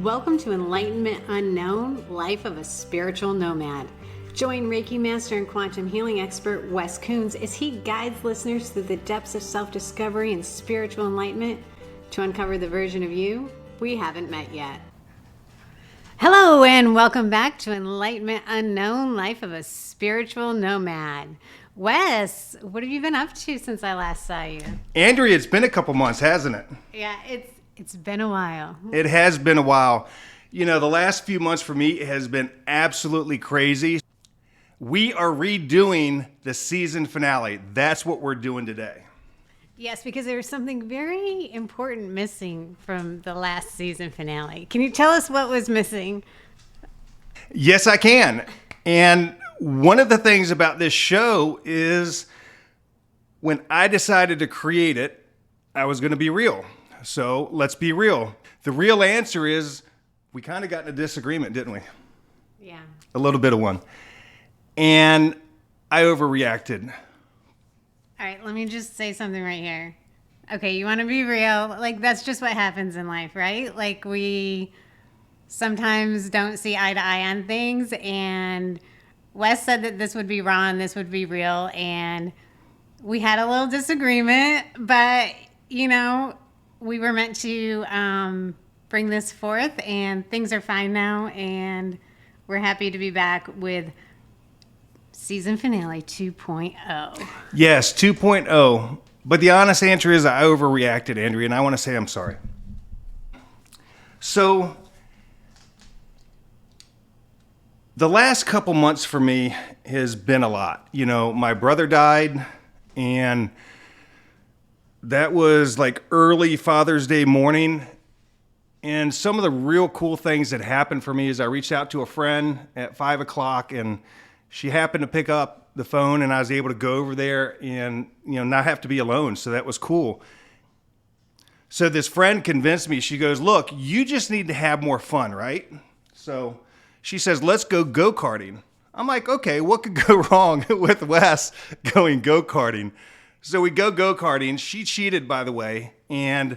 Welcome to Enlightenment Unknown, Life of a Spiritual Nomad. Join Reiki Master and Quantum Healing expert Wes Coons as he guides listeners through the depths of self-discovery and spiritual enlightenment to uncover the version of you we haven't met yet. Hello and welcome back to Enlightenment Unknown, Life of a Spiritual Nomad. Wes, what have you been up to since I last saw you? Andrea, it's been a couple months, hasn't it? Yeah, it's been a while. It has been a while. You know, the last few months for me has been absolutely crazy. We are redoing the season finale. That's what we're doing today. Yes, because there was something very important missing from the last season finale. Can you tell us what was missing? Yes, I can. And one of the things about this show is when I decided to create it, I was going to be real. So let's be real. The real answer is we kind of got in a disagreement, didn't we? Yeah. A little bit of one. And I overreacted. All right, let me just say something right here. Okay, you want to be real? Like, that's just what happens in life, right? Like, we sometimes don't see eye to eye on things. And Wes said that this would be raw and this would be real. And we had a little disagreement, but, you know, we were meant to bring this forth, and things are fine now, and we're happy to be back with season finale 2.0. Yes, 2.0. But the honest answer is I overreacted, Andrea, and I want to say I'm sorry. So the last couple months for me has been a lot. You know, my brother died, and that was like early Father's Day morning. And some of the real cool things that happened for me is I reached out to a friend at 5 o'clock, and she happened to pick up the phone, and I was able to go over there and, you know, not have to be alone. So that was cool. So this friend convinced me. She goes, look, you just need to have more fun, right? So she says, let's go go-karting. I'm like, okay, what could go wrong with Wes going go-karting? So we go go-karting. She cheated, by the way, and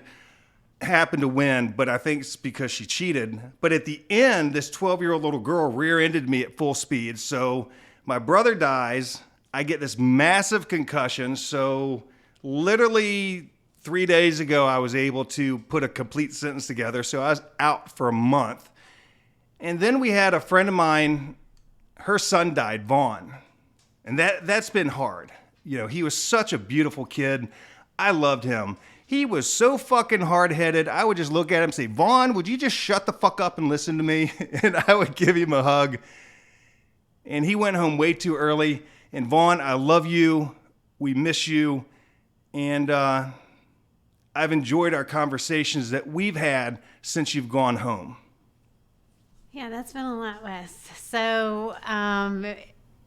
happened to win, but I think it's because she cheated. But at the end, this 12-year-old little girl rear-ended me at full speed. So my brother dies. I get this massive concussion. So literally 3 days ago, I was able to put a complete sentence together. So I was out for a month. And then we had a friend of mine, her son died, Vaughn. And that's been hard. You know, he was such a beautiful kid. I loved him. He was so fucking hard-headed. I would just look at him and say, Vaughn, would you just shut the fuck up and listen to me? And I would give him a hug. And he went home way too early. And Vaughn, I love you. We miss you. And I've enjoyed our conversations that we've had since you've gone home. Yeah, that's been a lot, Wes. So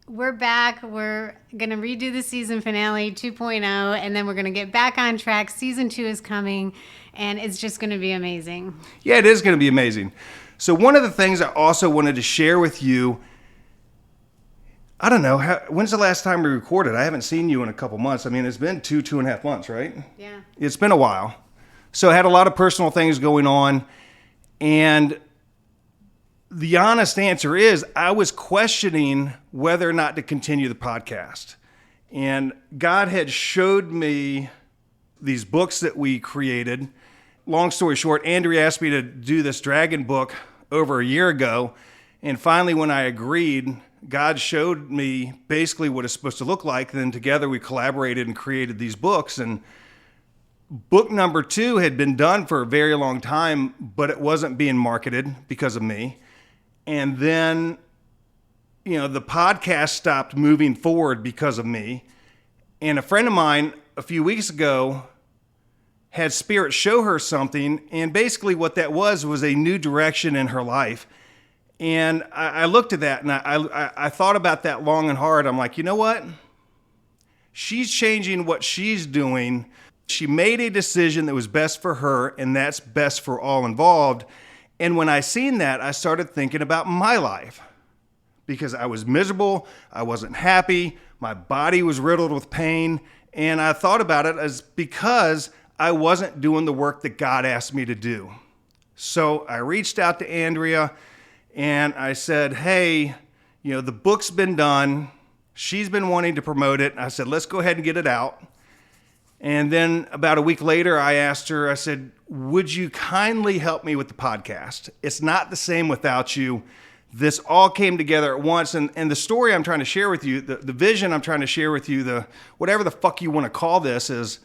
we're back. We're going to redo the season finale 2.0, and then we're going to get back on track. Season 2 is coming, and it's just going to be amazing. Yeah, it is going to be amazing. So one of the things I also wanted to share with you, I don't know, when's the last time we recorded? I haven't seen you in a couple months. I mean, it's been 2.5 months, right? Yeah. It's been a while. So I had a lot of personal things going on, and the honest answer is I was questioning whether or not to continue the podcast. And God had showed me these books that we created. Long story short, Andrea asked me to do this dragon book over a year ago. And finally, when I agreed, God showed me basically what it's supposed to look like. Then together we collaborated and created these books. And book number 2 had been done for a very long time, but it wasn't being marketed because of me. And then, you know, the podcast stopped moving forward because of me. And a friend of mine a few weeks ago had Spirit show her something. And basically what that was a new direction in her life. And I looked at that and I thought about that long and hard. I'm like, you know what? She's changing what she's doing. She made a decision that was best for her, and that's best for all involved. And when I seen that, I started thinking about my life because I was miserable. I wasn't happy. My body was riddled with pain. And I thought about it as because I wasn't doing the work that God asked me to do. So I reached out to Andrea and I said, hey, the book's been done. She's been wanting to promote it. I said, let's go ahead and get it out. And then about a week later, I asked her, I said, would you kindly help me with the podcast? It's not the same without you. This all came together at once. And the story I'm trying to share with you, the vision I'm trying to share with you, whatever the fuck you want to call this, is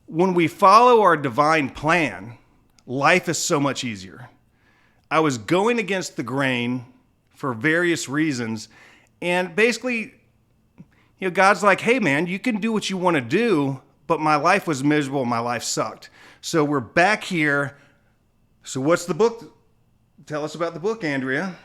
when we follow our divine plan, life is so much easier. I was going against the grain for various reasons. And basically, God's like, hey man, you can do what you want to do, but my life was miserable. My life sucked. So we're back here. So what's the book? Tell us about the book, Andrea.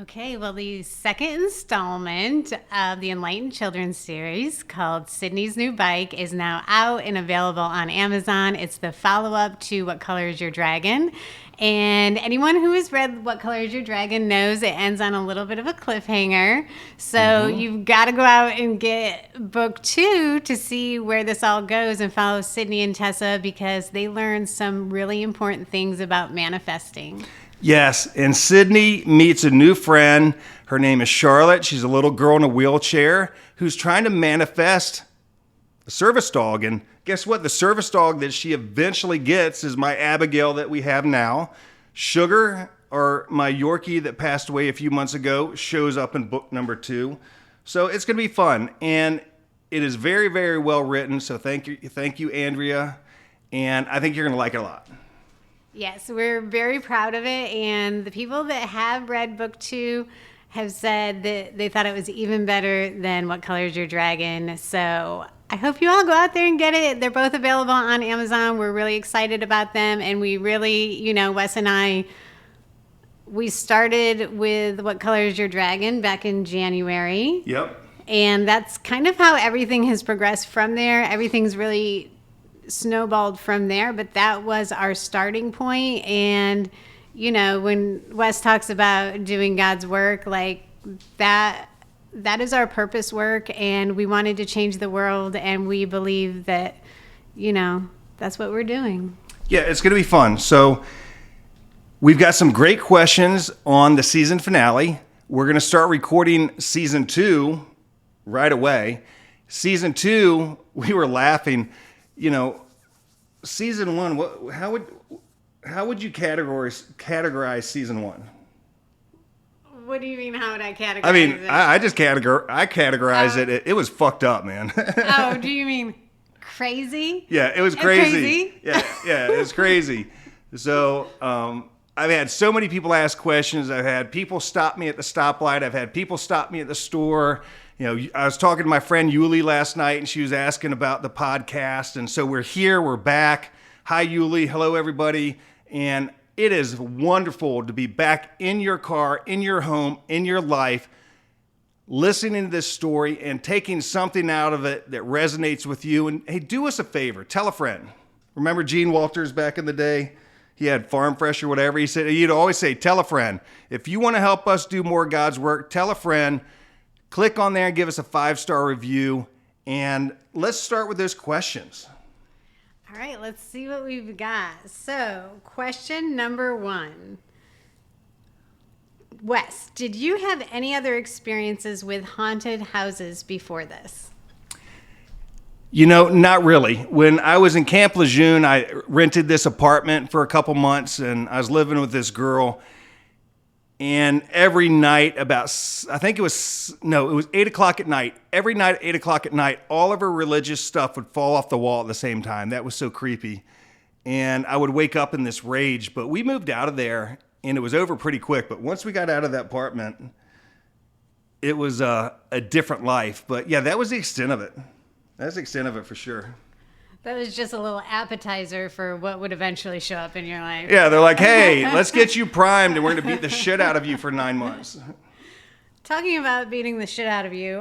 Okay, well, the second installment of the Enlightened Children's series called Sydney's New Bike is now out and available on Amazon. It's the follow-up to What Color is Your Dragon? And anyone who has read What Color is Your Dragon knows it ends on a little bit of a cliffhanger. So you've got to go out and get book 2 to see where this all goes and follow Sydney and Tessa, because they learn some really important things about manifesting. Yes, and Sydney meets a new friend. Her name is Charlotte. She's a little girl in a wheelchair who's trying to manifest a service dog. And guess what? The service dog that she eventually gets is my Abigail that we have now. Sugar, or my Yorkie that passed away a few months ago, shows up in book number 2. So it's going to be fun. And it is very, very well written. So thank you, Andrea. And I think you're going to like it a lot. Yes, we're very proud of it, and the people that have read book 2 have said that they thought it was even better than What Color is Your Dragon. So I hope you all go out there and get it. They're both available on Amazon. We're really excited about them, and we really, Wes and I, we started with What Color is Your Dragon back in January. Yep. And that's kind of how everything has progressed from there. Everything's really snowballed from there, but that was our starting point. And when Wes talks about doing God's work, like that is our purpose work, and we wanted to change the world, and we believe that that's what we're doing. Yeah, it's going to be fun. So we've got some great questions on the season finale. We're going to start recording season 2 right away. Season 2, we were laughing. Season 1, how would you categorize season 1? What do you mean, how would I categorize it? I mean, I just categorize it. It was fucked up, man. Oh, do you mean crazy? Yeah, it was crazy. Yeah, it was crazy. So, I've had so many people ask questions. I've had people stop me at the stoplight. I've had people stop me at the store. I was talking to my friend Yuli last night, and she was asking about the podcast. And so we're here, we're back. Hi, Yuli. Hello, everybody. And it is wonderful to be back in your car, in your home, in your life, listening to this story and taking something out of it that resonates with you. And hey, do us a favor. Tell a friend. Remember Gene Walters back in the day? He had Farm Fresh or whatever. He said, he'd always say, tell a friend. If you want to help us do more God's work, tell a friend. Click on there and give us a 5-star review. And let's start with those questions. All right, let's see what we've got. So, question number 1. Wes, did you have any other experiences with haunted houses before this? Not really. When I was in Camp Lejeune, I rented this apartment for a couple months, and I was living with this girl. And every night it was 8 o'clock at night. Every night at 8 o'clock at night, all of her religious stuff would fall off the wall at the same time. That was so creepy. And I would wake up in this rage. But we moved out of there, and it was over pretty quick. But once we got out of that apartment, it was a different life. But yeah, that was the extent of it. That's the extent of it for sure. That was just a little appetizer for what would eventually show up in your life. Yeah, they're like, hey, let's get you primed, and we're going to beat the shit out of you for 9 months. Talking about beating the shit out of you,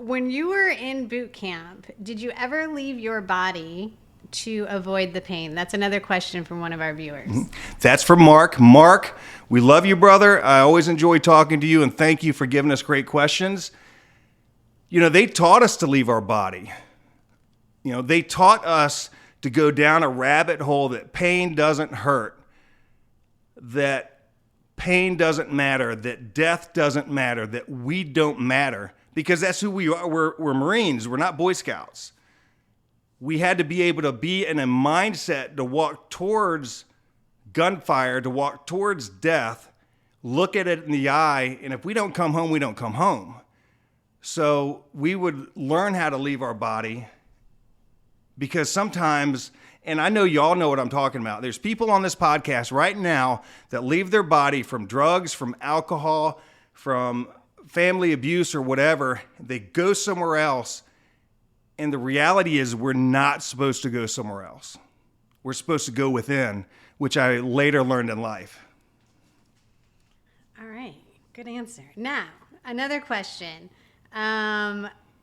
when you were in boot camp, did you ever leave your body to avoid the pain? That's another question from one of our viewers. That's from Mark. Mark, we love you, brother. I always enjoy talking to you, and thank you for giving us great questions. They taught us to leave our body. They taught us to go down a rabbit hole that pain doesn't hurt. that pain doesn't matter, that death doesn't matter, that we don't matter, because that's who we are. We're Marines. We're not Boy Scouts. We had to be able to be in a mindset to walk towards gunfire, to walk towards death, look at it in the eye, and if we don't come home, we don't come home. So we would learn how to leave our body, because sometimes, and I know y'all know what I'm talking about, there's people on this podcast right now that leave their body from drugs, from alcohol, from family abuse or whatever. They go somewhere else, and the reality is we're not supposed to go somewhere else. We're supposed to go within, which I later learned in life. All right, good answer. Now, another question.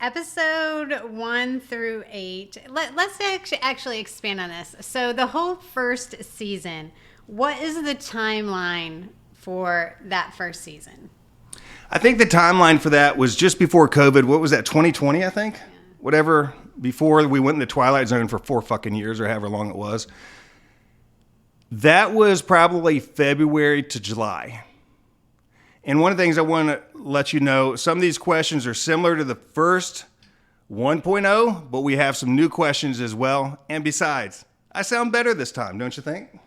Episode 1 through 8. Let's actually expand on this. So the whole first season, what is the timeline for that first season? I think the timeline for that was just before COVID. What was that, 2020, I think? Yeah. Whatever, before we went in the Twilight Zone for 4 fucking years or however long it was. That was probably February to July. And one of the things I want to let you know, some of these questions are similar to the first 1.0, but we have some new questions as well. And besides, I sound better this time, don't you think?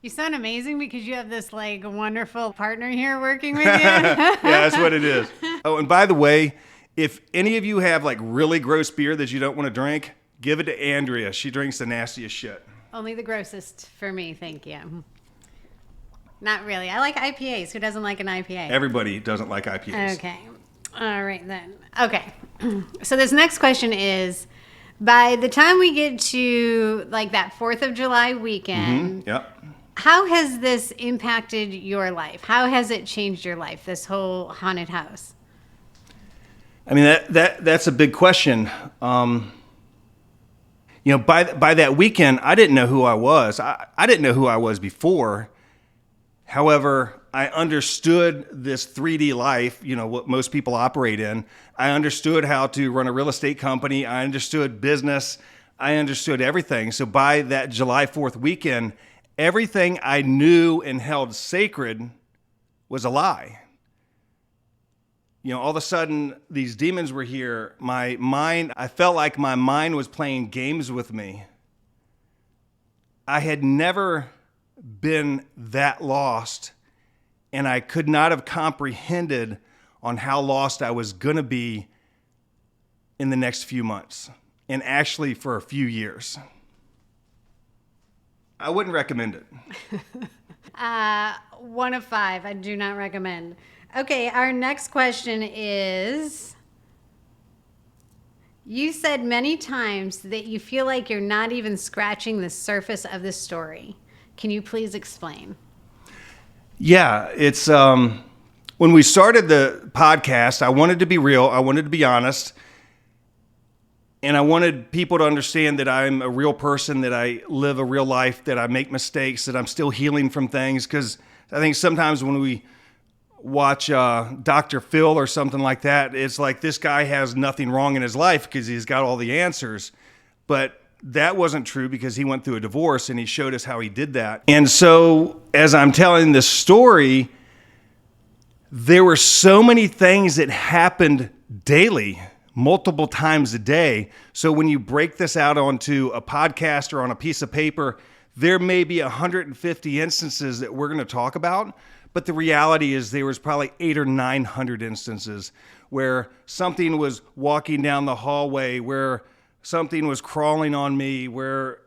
You sound amazing because you have this like wonderful partner here working with you. Yeah, that's what it is. Oh, and by the way, if any of you have like really gross beer that you don't want to drink, give it to Andrea. She drinks the nastiest shit. Only the grossest for me, thank you. Not really. I like IPAs. Who doesn't like an IPA? Everybody doesn't like IPAs. Okay. All right then. Okay. So this next question is, by the time we get to like that 4th of July weekend, Yep. How has this impacted your life? How has it changed your life, this whole haunted house? I mean, that's a big question. By that weekend, I didn't know who I was. I didn't know who I was before. However, I understood this 3D life, what most people operate in. I understood how to run a real estate company. I understood business. I understood everything. So by that July 4th weekend, everything I knew and held sacred was a lie. All of a sudden, these demons were here. I felt like my mind was playing games with me. I had never been that lost, and I could not have comprehended on how lost I was going to be in the next few months, and actually for a few years. I wouldn't recommend it. 1 of 5. I do not recommend. Okay, our next question is, you said many times that you feel like you're not even scratching the surface of the story. Can you please explain? Yeah, it's when we started the podcast, I wanted to be real. I wanted to be honest. And I wanted people to understand that I'm a real person, that I live a real life, that I make mistakes, that I'm still healing from things. Because I think sometimes when we watch Dr. Phil or something like that, it's like this guy has nothing wrong in his life because he's got all the answers. But that wasn't true, because he went through a divorce and he showed us how he did that. And so as I'm telling this story, there were so many things that happened daily, multiple times a day. So when you break this out onto a podcast or on a piece of paper, there may be 150 instances that we're going to talk about. But the reality is there was probably 800 or 900 instances where something was walking down the hallway, where something was crawling on me, where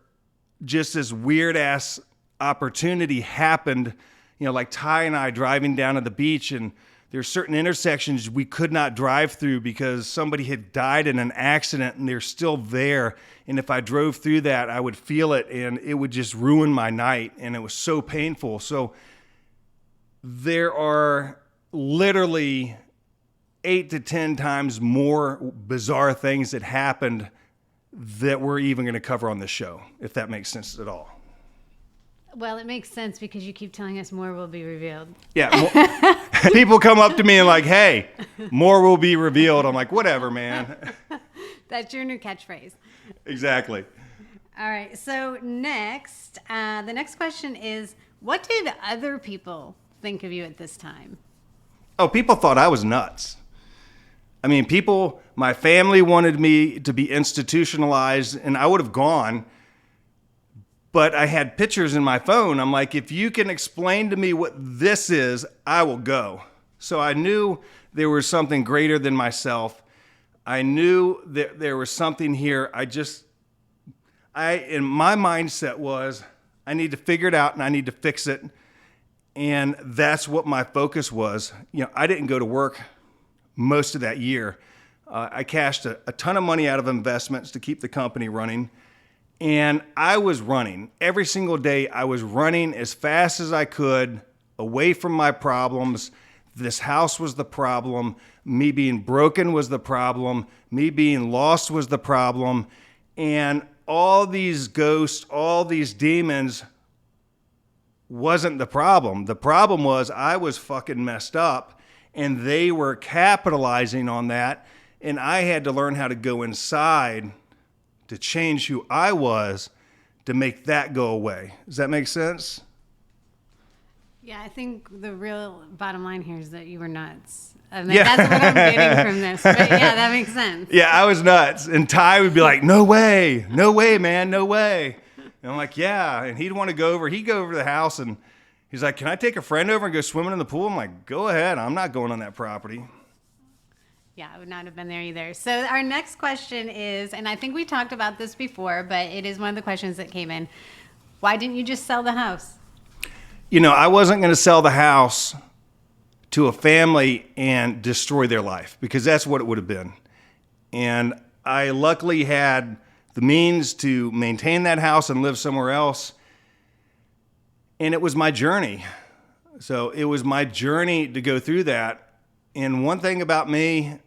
just this weird ass opportunity happened, like Ty and I driving down to the beach, and there's certain intersections we could not drive through because somebody had died in an accident and they're still there. And if I drove through that, I would feel it and it would just ruin my night. And it was so painful. So there are literally 8 to 10 times more bizarre things that happened that we're even going to cover on this show, if that makes sense at all. Well, it makes sense because you keep telling us more will be revealed. Yeah. People come up to me and like, hey, more will be revealed. I'm like, whatever, man. That's your new catchphrase. Exactly. All right. So next, the next question is, What did other people think of you at this time? Oh, people thought I was nuts. I mean, my family wanted me to be institutionalized, and I would have gone, but I had pictures in my phone. I'm like, if you can explain to me what this is, I will go. So I knew there was something greater than myself. I knew that there was something here. In my mindset was, I need to figure it out and I need to fix it. And that's what my focus was. I didn't go to work most of that year. I cashed a ton of money out of investments to keep the company running. And I was running every single day. I was running as fast as I could away from my problems. This house was the problem. Me being broken was the problem. Me being lost was the problem. And all these ghosts, all these demons wasn't the problem. The problem was I was fucking messed up and they were capitalizing on that. And I had to learn how to go inside to change who I was to make that go away. Does that make sense? Yeah, I think the real bottom line here is that you were nuts. I mean, that's what I'm getting from this. But yeah, that makes sense. Yeah, I was nuts. And Ty would be like, no way, man, no way. And I'm like, yeah. And he'd want to go over. He'd go over to the house and he's like, can I take a friend over and go swimming in the pool? I'm like, go ahead. I'm not going on that property. Yeah, I would not have been there either. So our next question is, and I think we talked about this before, but it is one of the questions that came in. Why didn't you just sell the house? I wasn't going to sell the house to a family and destroy their life because that's what it would have been. And I luckily had the means to maintain that house and live somewhere else. And it was my journey. So it was my journey to go through that. And one thing about me,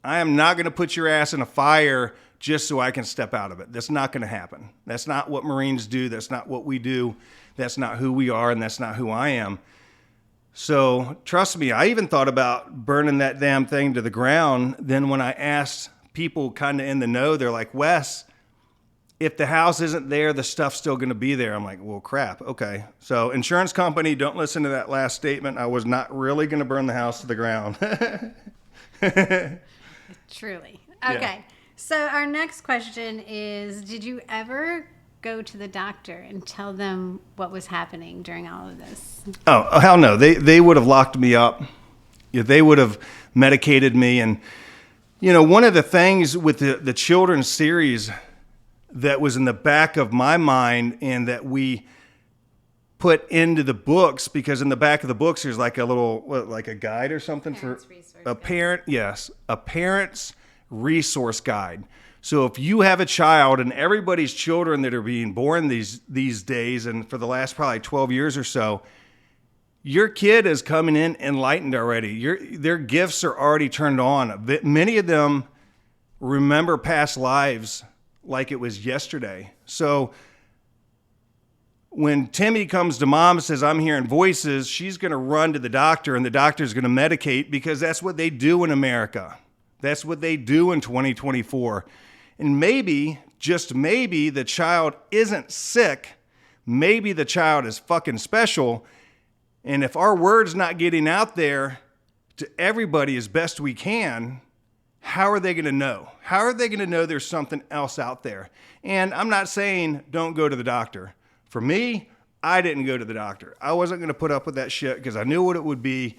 I am not going to put your ass in a fire just so I can step out of it. That's not going to happen. That's not what Marines do. That's not what we do. That's not who we are, and that's not who I am. So trust me, I even thought about burning that damn thing to the ground. Then when I asked people kind of in the know, they're like, Wes, if the house isn't there, the stuff's still going to be there. I'm like, well, crap. Okay. So insurance company, don't listen to that last statement. I was not really going to burn the house to the ground. Truly. Okay. Yeah. So our next question is, did you ever go to the doctor and tell them what was happening during all of this? Oh, hell no. They would have locked me up. They would have medicated me. And, one of the things with the children's series that was in the back of my mind and that we put into the books, because in the back of the books there's like a little, like a guide or something for a parent. Yes, a parent's resource guide. So if you have a child, and everybody's children that are being born these days, and for the last probably 12 years or so, your kid is coming in enlightened already. Their gifts are already turned on. Many of them remember past lives like it was yesterday. So when Timmy comes to mom and says, I'm hearing voices, she's going to run to the doctor, and the doctor's going to medicate, because that's what they do in America. That's what they do in 2024. And maybe, just maybe, the child isn't sick. Maybe the child is fucking special. And if our word's not getting out there to everybody as best we can, how are they going to know? How are they going to know there's something else out there? And I'm not saying don't go to the doctor. For me, I didn't go to the doctor. I wasn't going to put up with that shit because I knew what it would be.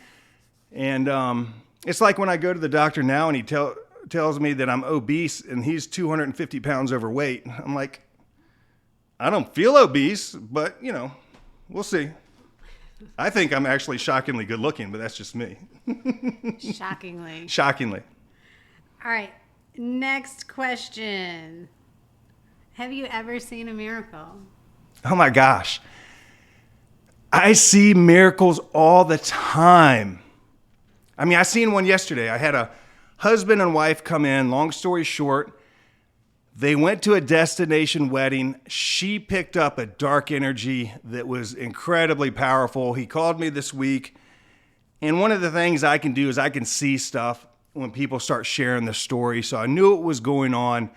And it's like when I go to the doctor now and he tells me that I'm obese and he's 250 pounds overweight. I'm like, I don't feel obese, but, we'll see. I think I'm actually shockingly good looking, but that's just me. Shockingly. Shockingly. All right. Next question. Have you ever seen a miracle? Oh my gosh. I see miracles all the time. I mean, I seen one yesterday. I had a husband and wife come in. Long story short, they went to a destination wedding. She picked up a dark energy that was incredibly powerful. He called me this week. And one of the things I can do is I can see stuff when people start sharing the story. So I knew what was going on.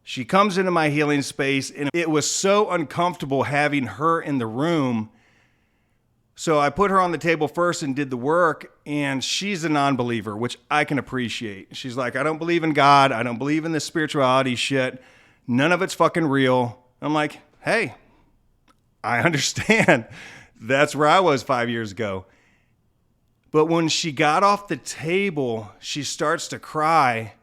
She comes into my healing space, and it was so uncomfortable having her in the room So I put her on the table first and did the work, and she's a non-believer, which I can appreciate. She's like, I don't believe in God. I don't believe in this spirituality shit. None of it's fucking real. I'm like, hey, I understand. That's where I was 5 years ago. But when she got off the table, she starts to cry.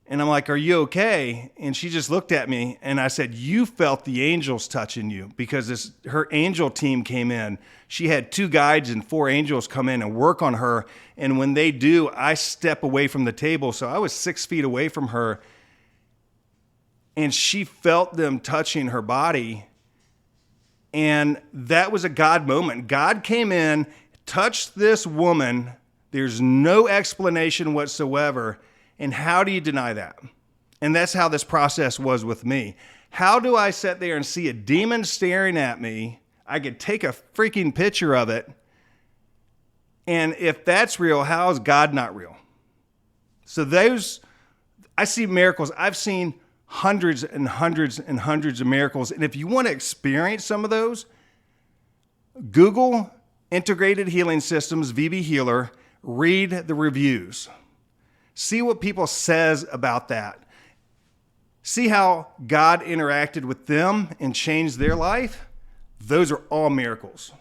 And I'm like, are you okay? And she just looked at me and I said, you felt the angels touching you, because her angel team came in. She had 2 guides and 4 angels come in and work on her. And when they do, I step away from the table. So I was 6 feet away from her. And she felt them touching her body. And that was a God moment. God came in, touched this woman. There's no explanation whatsoever. And how do you deny that? And that's how this process was with me. How do I sit there and see a demon staring at me? I could take a freaking picture of it. And if that's real, how is God not real? So I see miracles. I've seen hundreds and hundreds and hundreds of miracles. And if you want to experience some of those, Google Integrated Healing Systems, VB Healer, read the reviews. See what people says about that. See how God interacted with them and changed their life. Those are all miracles.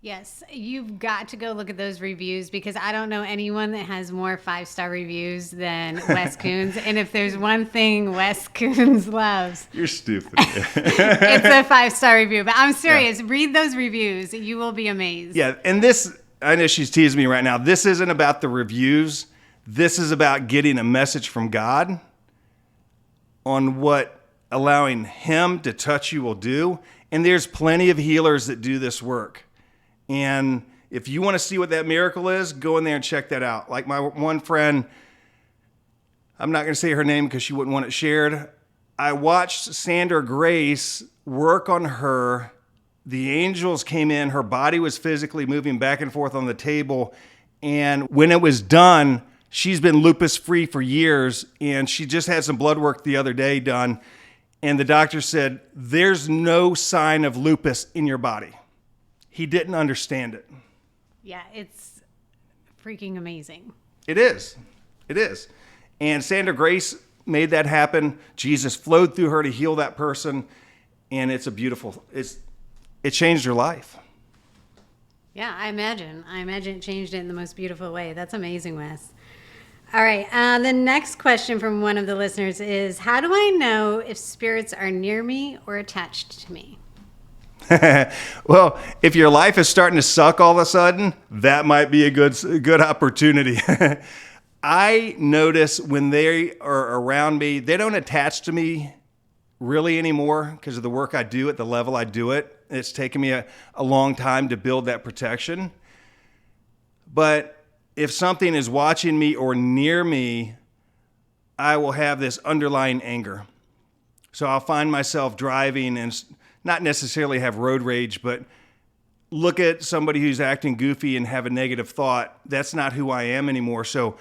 Yes, you've got to go look at those reviews, because I don't know anyone that has more 5-star reviews than Wes Coons. And if there's one thing Wes Coons loves, You're stupid. it's a 5-star review. But I'm serious. Yeah. Read those reviews. You will be amazed. Yeah, and I know she's teasing me right now. This isn't about the reviews. This is about getting a message from God on what allowing Him to touch you will do. And there's plenty of healers that do this work. And if you want to see what that miracle is, go in there and check that out. Like my one friend, I'm not going to say her name because she wouldn't want it shared. I watched Sandra Grace work on her. The angels came in. Her body was physically moving back and forth on the table. And when it was done, she's been lupus free for years. And she just had some blood work the other day done. And the doctor said, there's no sign of lupus in your body. He didn't understand it. Yeah, it's freaking amazing. It is. It is. And Sandra Grace made that happen. Jesus flowed through her to heal that person. And it's it changed her life. Yeah, I imagine it changed it in the most beautiful way. That's amazing, Wes. All right. The next question from one of the listeners is, how do I know if spirits are near me or attached to me? Well, if your life is starting to suck all of a sudden, that might be a good opportunity. I notice when they are around me, they don't attach to me really anymore because of the work I do at the level I do it. It's taken me a long time to build that protection. But if something is watching me or near me, I will have this underlying anger. So I'll find myself driving and not necessarily have road rage, but look at somebody who's acting goofy and have a negative thought. That's not who I am anymore. So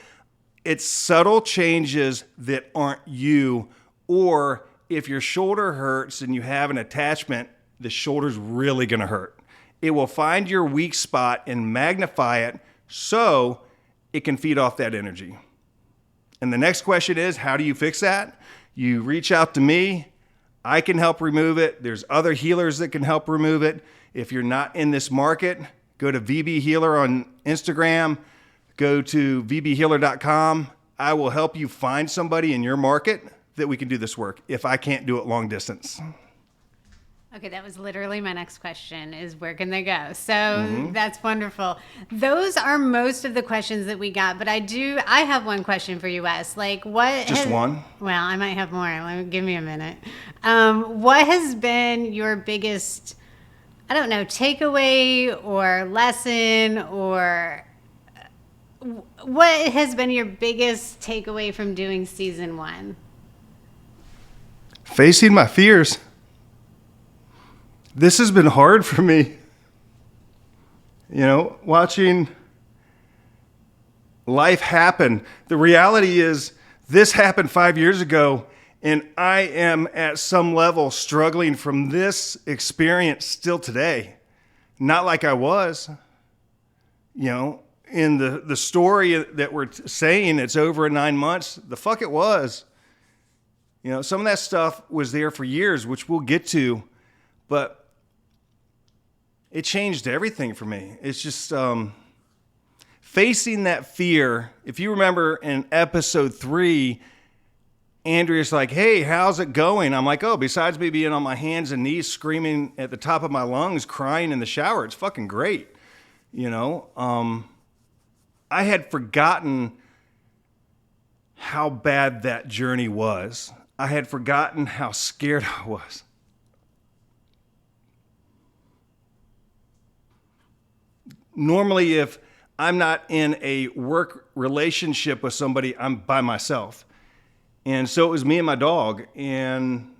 it's subtle changes that aren't you. Or if your shoulder hurts and you have an attachment, the shoulder's really going to hurt. It will find your weak spot and magnify it so it can feed off that energy. And the next question is, how do you fix that? You reach out to me. I can help remove it. There's other healers that can help remove it. If you're not in this market, go to VB Healer on Instagram. Go to vbhealer.com. I will help you find somebody in your market that we can do this work if I can't do it long distance. Okay, that was literally my next question, is where can they go? So That's wonderful. Those are most of the questions that we got, but I have one question for you, Wes. Like, one? Well, I might have more. Give me a minute. What has been your biggest, I don't know, takeaway or lesson, or what has been your biggest takeaway from doing season 1? Facing my fears. This has been hard for me. Watching life happen. The reality is this happened 5 years ago, and I am at some level struggling from this experience still today. Not like I was. In the story that we're saying it's over in 9 months, the fuck it was. Some of that stuff was there for years, which we'll get to, but it changed everything for me. It's just facing that fear. If you remember in episode 3, Andrea's like, hey, how's it going? I'm like, oh, besides me being on my hands and knees, screaming at the top of my lungs, crying in the shower, it's fucking great. I had forgotten how bad that journey was. I had forgotten how scared I was. Normally, if I'm not in a work relationship with somebody, I'm by myself. And so it was me and my dog, and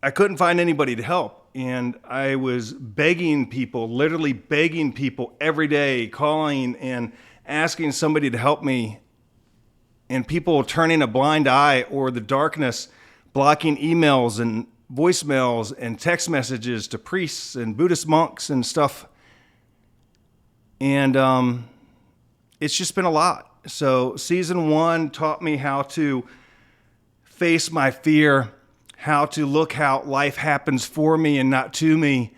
I couldn't find anybody to help. And I was begging people, literally begging people every day, calling and asking somebody to help me. And people turning a blind eye, or the darkness blocking emails and voicemails and text messages to priests and Buddhist monks and stuff. And it's just been a lot. So season 1 taught me how to face my fear, how to look how life happens for me and not to me.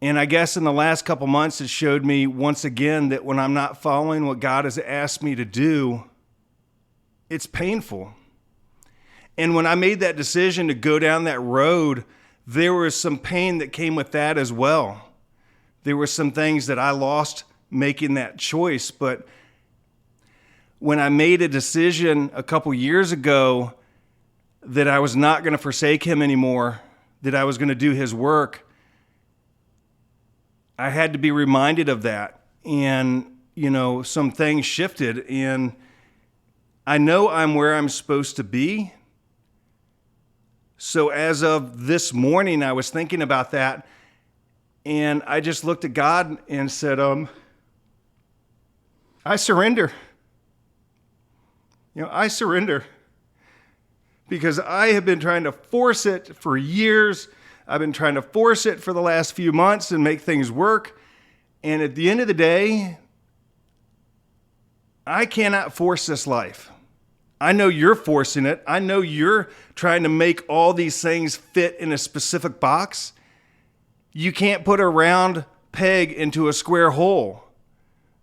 And I guess in the last couple months, it showed me once again that when I'm not following what God has asked me to do, it's painful. And when I made that decision to go down that road, there was some pain that came with that as well. There were some things that I lost making that choice. But when I made a decision a couple years ago that I was not going to forsake him anymore, that I was going to do his work, I had to be reminded of that. And, some things shifted, and I know I'm where I'm supposed to be. So as of this morning, I was thinking about that, and I just looked at God and said, I surrender. I surrender. Because I have been trying to force it for years. I've been trying to force it for the last few months and make things work. And at the end of the day, I cannot force this life. I know you're forcing it. I know you're trying to make all these things fit in a specific box. You can't put a round peg into a square hole.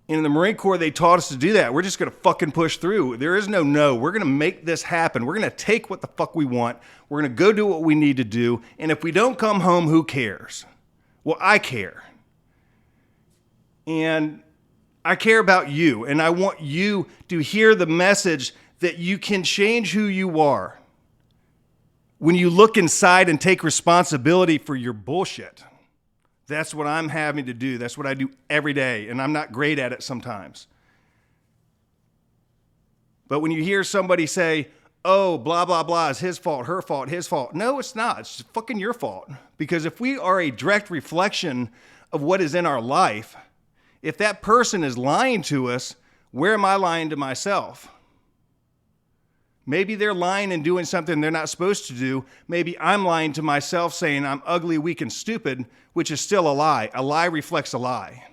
In the Marine Corps, they taught us to do that. We're just going to fucking push through. There is no. We're going to make this happen. We're going to take what the fuck we want. We're going to go do what we need to do. And if we don't come home, who cares? Well, I care. And I care about you. And I want you to hear the message that you can change who you are when you look inside and take responsibility for your bullshit. That's what I'm having to do. That's what I do every day, and I'm not great at it sometimes. But when you hear somebody say, oh, blah, blah, blah, it's his fault, her fault, his fault. No, it's not. It's just fucking your fault. Because if we are a direct reflection of what is in our life, if that person is lying to us, where am I lying to myself? Maybe they're lying and doing something they're not supposed to do. Maybe I'm lying to myself saying I'm ugly, weak, and stupid, which is still a lie. A lie reflects a lie.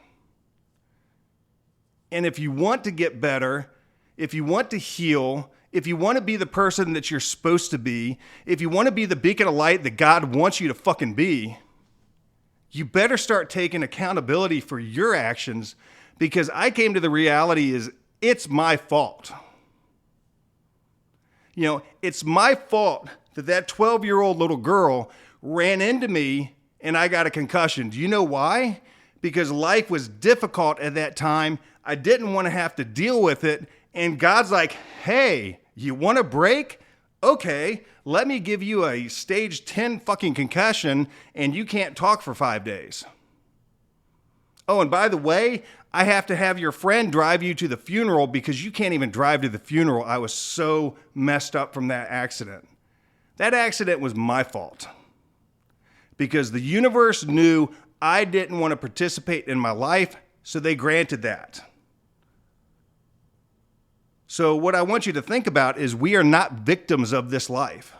And if you want to get better, if you want to heal, if you want to be the person that you're supposed to be, if you want to be the beacon of light that God wants you to fucking be, you better start taking accountability for your actions, because I came to the reality is it's my fault. It's my fault that 12-year-old little girl ran into me and I got a concussion. Do you know why? Because life was difficult at that time. I didn't want to have to deal with it. And God's like, hey, you want a break? Okay, let me give you a stage 10 fucking concussion and you can't talk for 5 days. Oh, and by the way, I have to have your friend drive you to the funeral because you can't even drive to the funeral. I was so messed up from that accident. That accident was my fault because the universe knew I didn't want to participate in my life, so they granted that. So what I want you to think about is we are not victims of this life.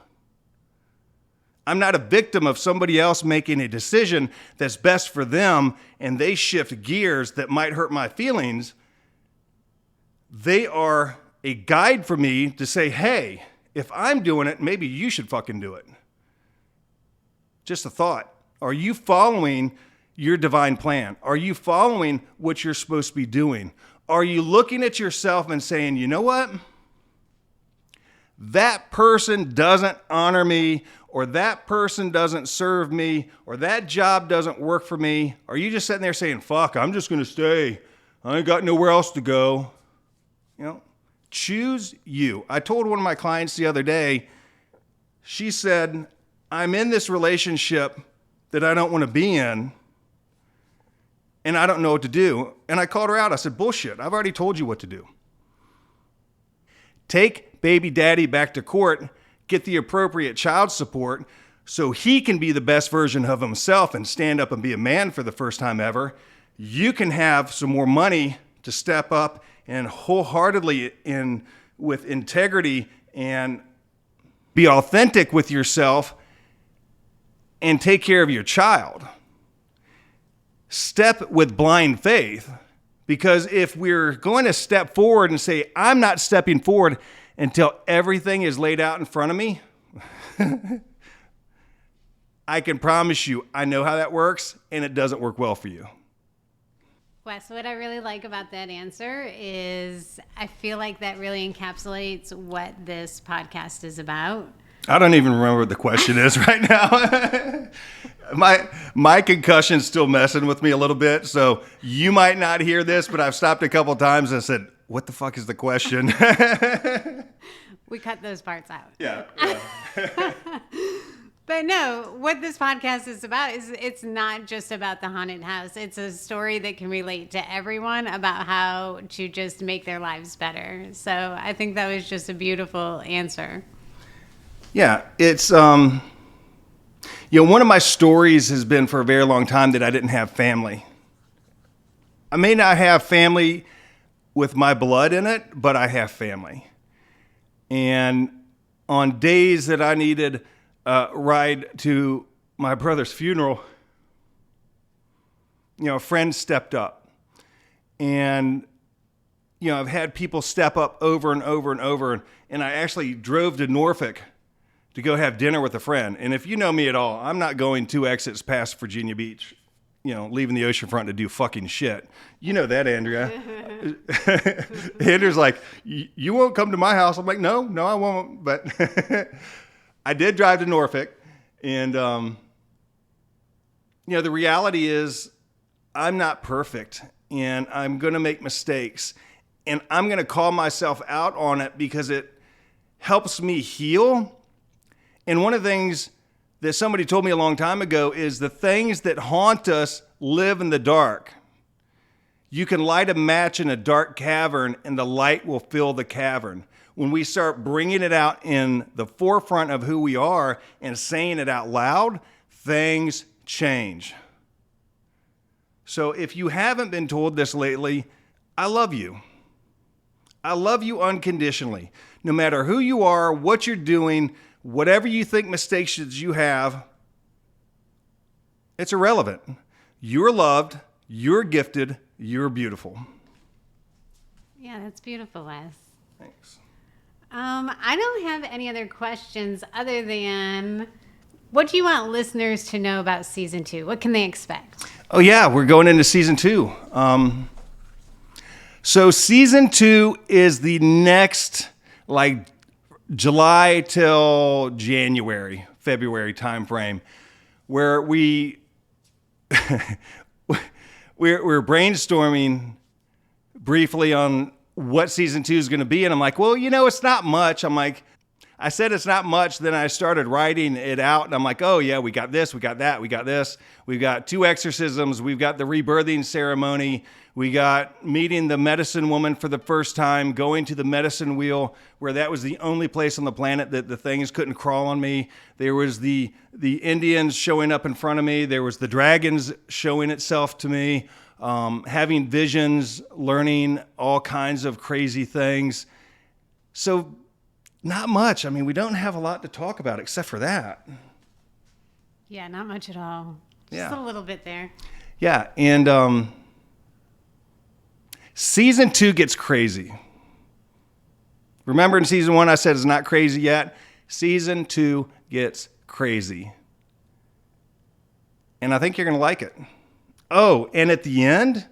I'm not a victim of somebody else making a decision that's best for them and they shift gears that might hurt my feelings. They are a guide for me to say, hey, if I'm doing it, maybe you should fucking do it. Just a thought. Are you following your divine plan? Are you following what you're supposed to be doing? Are you looking at yourself and saying, you know what? That person doesn't honor me, or that person doesn't serve me, or that job doesn't work for me? Are you just sitting there saying, fuck, I'm just going to stay. I ain't got nowhere else to go. You know, choose you. I told one of my clients the other day, she said, I'm in this relationship that I don't want to be in, and I don't know what to do. And I called her out. I said, bullshit. I've already told you what to do. Take baby daddy back to court, get the appropriate child support so he can be the best version of himself and stand up and be a man for the first time ever. You can have some more money to step up and wholeheartedly with integrity and be authentic with yourself and take care of your child. Step with blind faith, because if we're going to step forward and say, I'm not stepping forward until everything is laid out in front of me, I can promise you, I know how that works, and it doesn't work well for you. Wes, what I really like about that answer is I feel like that really encapsulates what this podcast is about. I don't even remember what the question is right now. My concussion's still messing with me a little bit, so you might not hear this, but I've stopped a couple times and said, what the fuck is the question? We cut those parts out. Yeah. But no, what this podcast is about is it's not just about the haunted house. It's a story that can relate to everyone about how to just make their lives better. So I think that was just a beautiful answer. Yeah, it's, one of my stories has been for a very long time that I didn't have family. I may not have family with my blood in it, but I have family. And on days that I needed a ride to my brother's funeral, a friend stepped up. And, I've had people step up over and over and over. And I actually drove to Norfolk to go have dinner with a friend. And if you know me at all, I'm not going 2 exits past Virginia Beach, leaving the oceanfront to do fucking shit. You know that, Andrea. Andrea's like, you won't come to my house. I'm like, no, I won't. But I did drive to Norfolk. And, the reality is I'm not perfect. And I'm going to make mistakes. And I'm going to call myself out on it because it helps me heal. And one of the things that somebody told me a long time ago is the things that haunt us live in the dark. You can light a match in a dark cavern and the light will fill the cavern. When we start bringing it out in the forefront of who we are and saying it out loud, things change. So if you haven't been told this lately, I love you. I love you unconditionally. No matter who you are, what you're doing, whatever you think mistakes you have, it's irrelevant. You're loved, you're gifted, you're beautiful. Yeah, that's beautiful, Wes. Thanks. I don't have any other questions other than what do you want listeners to know about season 2? What can they expect? Oh yeah, we're going into season 2. So season 2 is the next, July till January, February timeframe, where we're brainstorming briefly on what season 2 is going to be. And I'm like, well, it's not much. I said it's not much. Then I started writing it out and I'm like, oh yeah, we got this, we got that, we got this. We've got 2 exorcisms. We've got the rebirthing ceremony. We got meeting the medicine woman for the first time, going to the medicine wheel, where that was the only place on the planet that the things couldn't crawl on me. There was the Indians showing up in front of me. There was the dragons showing itself to me, having visions, learning all kinds of crazy things. So not much. We don't have a lot to talk about except for that. Yeah, not much at all. Just Yeah. a little bit there. Yeah, and season 2 gets crazy. Remember in season 1 I said it's not crazy yet? Season 2 gets crazy. And I think you're going to like it. Oh, and at the end,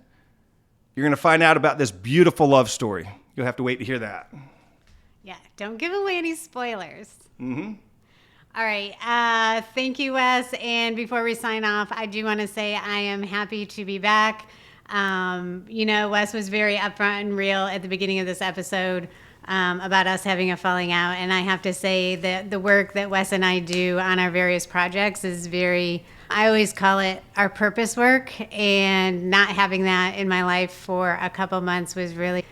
you're going to find out about this beautiful love story. You'll have to wait to hear that. Yeah, don't give away any spoilers. All right. Thank you, Wes. And before we sign off, I do want to say I am happy to be back. Wes was very upfront and real at the beginning of this episode about us having a falling out. And I have to say that the work that Wes and I do on our various projects is I always call it our purpose work. And not having that in my life for a couple months was really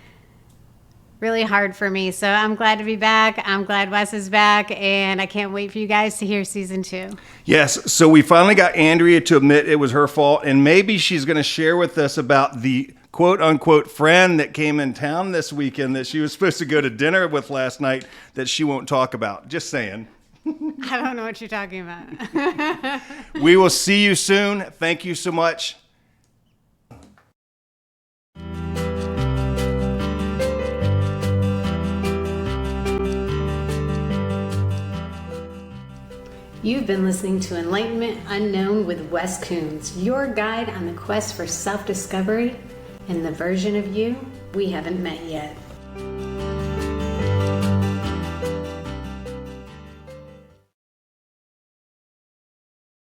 hard for me. So I'm glad to be back. I'm glad Wes is back, and I can't wait for you guys to hear season 2. Yes, so we finally got Andrea to admit it was her fault, and maybe she's going to share with us about the quote-unquote friend that came in town this weekend that she was supposed to go to dinner with last night that she won't talk about. Just saying. I don't know what you're talking about. We will see you soon. Thank you so much. You've been listening to Enlightenment Unknown with Wes Coons, your guide on the quest for self-discovery and the version of you we haven't met yet.